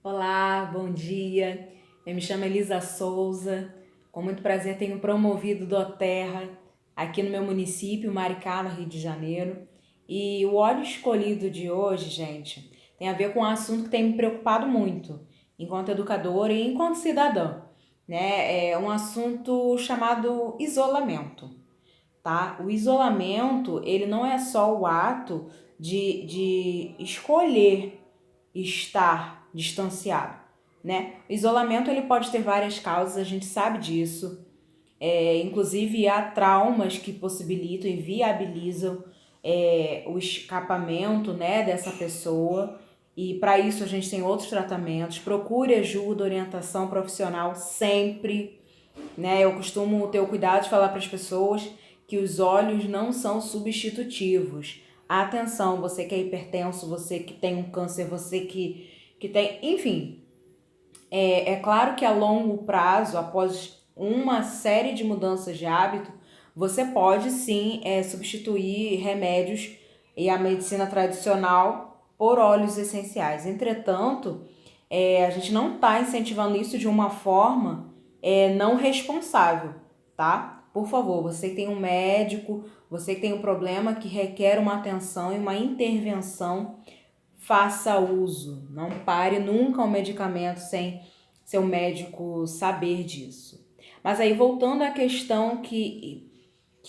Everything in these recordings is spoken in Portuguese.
Olá, bom dia. Eu me chamo Elisa Souza. Com muito prazer tenho promovido doTERRA aqui no meu município, Maricá, no Rio de Janeiro. E o óleo escolhido de hoje, gente, tem a ver com um assunto que tem me preocupado muito, enquanto educadora e enquanto cidadã, né? É um assunto chamado isolamento, tá? O isolamento, ele não é só o ato de escolher estar distanciado, né? O isolamento ele pode ter várias causas, a gente sabe disso. Inclusive há traumas que possibilitam e viabilizam o escapamento, né, dessa pessoa. E para isso a gente tem outros tratamentos. Procure ajuda, orientação profissional sempre, né? Eu costumo ter o cuidado de falar para as pessoas que os óleos não são substitutivos. Atenção, você que é hipertenso, você que tem um câncer, você que tem. Enfim, é claro que a longo prazo, após uma série de mudanças de hábito, você pode sim substituir remédios e a medicina tradicional por óleos essenciais. Entretanto, a gente não está incentivando isso de uma forma não responsável, tá? Por favor, você que tem um médico, você que tem um problema que requer uma atenção e uma intervenção, faça uso. Não pare nunca o medicamento sem seu médico saber disso. Mas aí, voltando à questão que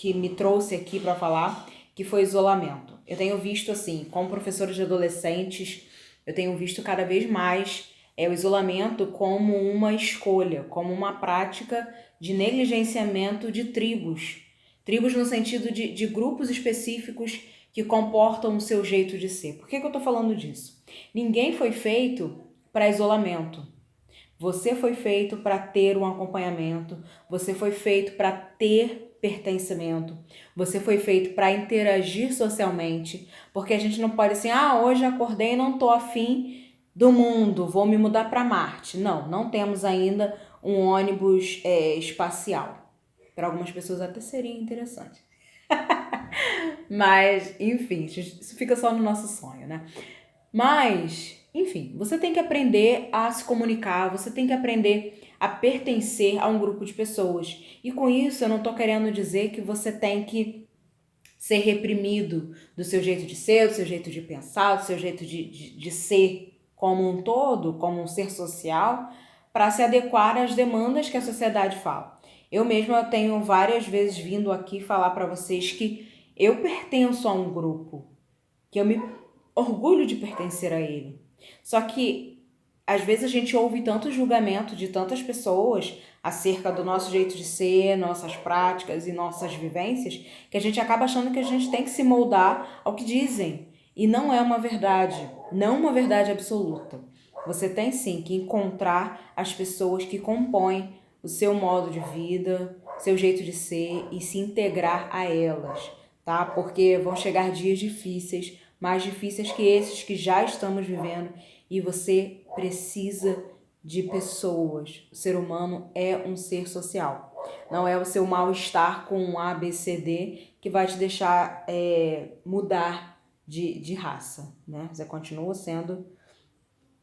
me trouxe aqui para falar, que foi isolamento. Eu tenho visto assim, como professora de adolescentes, eu tenho visto cada vez mais o isolamento como uma escolha, como uma prática de negligenciamento de tribos. Tribos no sentido de grupos específicos que comportam o seu jeito de ser. Por que eu estou falando disso? Ninguém foi feito para isolamento. Você foi feito para ter um acompanhamento, você foi feito para ter pertencimento, você foi feito para interagir socialmente, porque a gente não pode assim, hoje acordei e não tô afim do mundo, vou me mudar para Marte. Não, não temos ainda um ônibus espacial. Para algumas pessoas até seria interessante. Mas, enfim, isso fica só no nosso sonho, né? Mas, enfim, você tem que aprender a se comunicar, você tem que aprender a pertencer a um grupo de pessoas. E com isso eu não tô querendo dizer que você tem que ser reprimido do seu jeito de ser, do seu jeito de pensar, do seu jeito de ser como um todo, como um ser social, para se adequar às demandas que a sociedade fala. Eu mesma tenho várias vezes vindo aqui falar para vocês que eu pertenço a um grupo, que eu me orgulho de pertencer a ele. Só que às vezes a gente ouve tanto julgamento de tantas pessoas acerca do nosso jeito de ser, nossas práticas e nossas vivências, que a gente acaba achando que a gente tem que se moldar ao que dizem. E não é uma verdade, não uma verdade absoluta. Você tem sim que encontrar as pessoas que compõem o seu modo de vida, seu jeito de ser e se integrar a elas, tá? Porque vão chegar dias difíceis, mais difíceis que esses que já estamos vivendo, e você precisa de pessoas. O ser humano é um ser social. Não é o seu mal-estar com um A, B, C, D que vai te deixar mudar de raça, né? Você continua sendo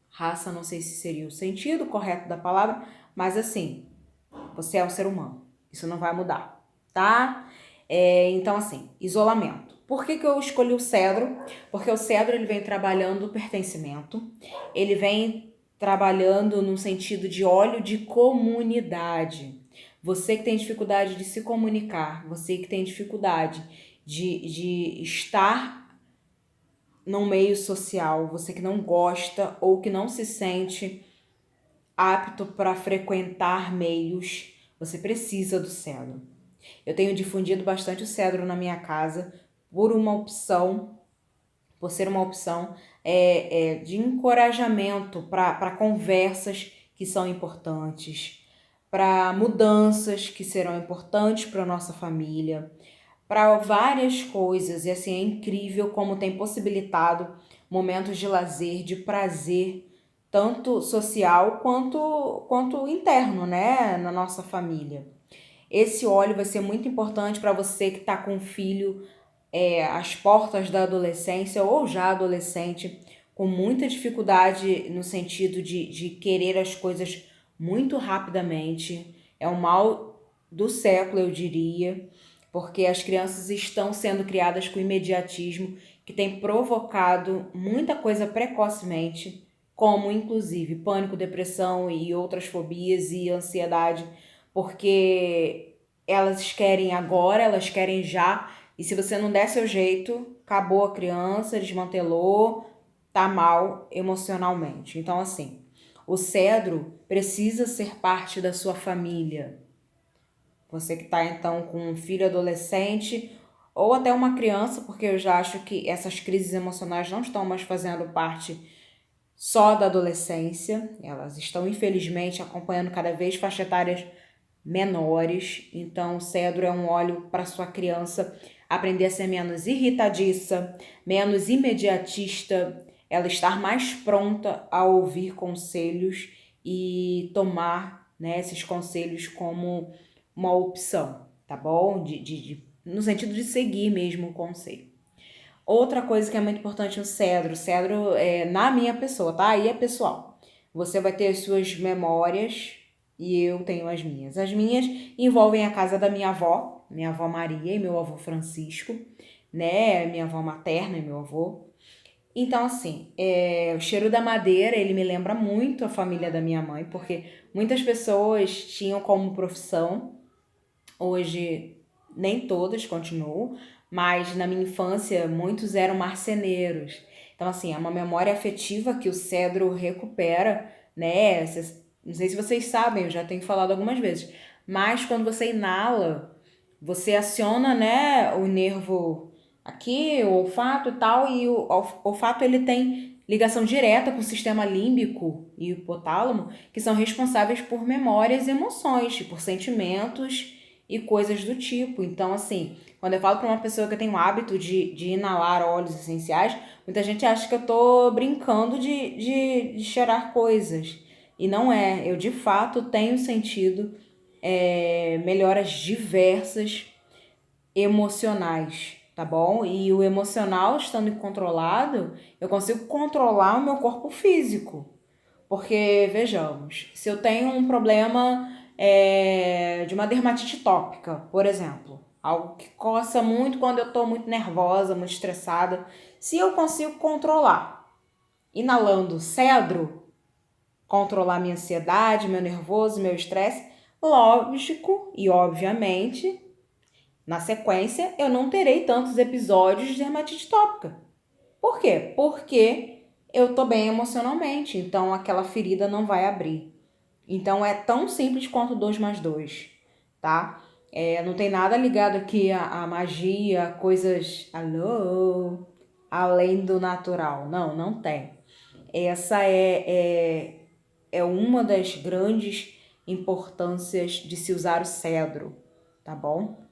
raça, não sei se seria o sentido correto da palavra, mas assim, você é um ser humano. Isso não vai mudar, tá? Então, assim, isolamento. Por que eu escolhi o cedro? Porque o cedro ele vem trabalhando o pertencimento, ele vem trabalhando no sentido de óleo de comunidade. Você que tem dificuldade de se comunicar, você que tem dificuldade de estar num meio social, você que não gosta ou que não se sente apto para frequentar meios, você precisa do cedro. Eu tenho difundido bastante o cedro na minha casa por ser uma opção de encorajamento para conversas que são importantes, para mudanças que serão importantes para a nossa família, para várias coisas. E assim, é incrível como tem possibilitado momentos de lazer, de prazer, tanto social quanto interno, né, na nossa família. Esse óleo vai ser muito importante para você que está com um filho às portas da adolescência ou já adolescente, com muita dificuldade no sentido de querer as coisas muito rapidamente. É o mal do século, eu diria, porque as crianças estão sendo criadas com imediatismo, que tem provocado muita coisa precocemente, como inclusive pânico, depressão e outras fobias e ansiedade, porque elas querem agora, elas querem já, e se você não der seu jeito, acabou a criança, desmantelou, tá mal emocionalmente. Então, assim, o cedro precisa ser parte da sua família. Você que está então com um filho adolescente ou até uma criança, porque eu já acho que essas crises emocionais não estão mais fazendo parte só da adolescência, elas estão infelizmente acompanhando cada vez faixas etárias menores. Então, o cedro é um óleo para sua criança aprender a ser menos irritadiça, menos imediatista, ela estar mais pronta a ouvir conselhos e tomar, né, esses conselhos como uma opção, tá bom? No sentido de seguir mesmo o conselho. Outra coisa que é muito importante no cedro é na minha pessoa, tá? Aí é pessoal. Você vai ter as suas memórias e eu tenho as minhas. As minhas envolvem a casa da minha avó Maria e meu avô Francisco, né? Minha avó materna e meu avô. Então, assim, o cheiro da madeira, ele me lembra muito a família da minha mãe, porque muitas pessoas tinham como profissão, hoje nem todas continuam, mas na minha infância muitos eram marceneiros. Então, assim, é uma memória afetiva que o cedro recupera, né? Não sei se vocês sabem, eu já tenho falado algumas vezes, mas quando você inala, você aciona, né, o nervo aqui, o olfato e tal, e o olfato ele tem ligação direta com o sistema límbico e o hipotálamo, que são responsáveis por memórias e emoções, por sentimentos e coisas do tipo. Então, assim, quando eu falo para uma pessoa que tem o hábito de inalar óleos essenciais, muita gente acha que eu tô brincando de cheirar coisas. E não é. Eu, de fato, tenho sentido melhoras diversas emocionais, tá bom? E o emocional estando controlado, eu consigo controlar o meu corpo físico. Porque, vejamos, se eu tenho um problema de uma dermatite tópica, por exemplo, algo que coça muito quando eu estou muito nervosa, muito estressada, se eu consigo controlar, inalando cedro, controlar minha ansiedade, meu nervoso, meu estresse, lógico e obviamente, na sequência, eu não terei tantos episódios de dermatite tópica. Por quê? Porque eu tô bem emocionalmente, então aquela ferida não vai abrir. Então é tão simples quanto 2 mais 2, tá? Não tem nada ligado aqui a magia, coisas alô, além do natural. Não, não tem. Essa é uma das grandes importâncias de se usar o cedro, tá bom?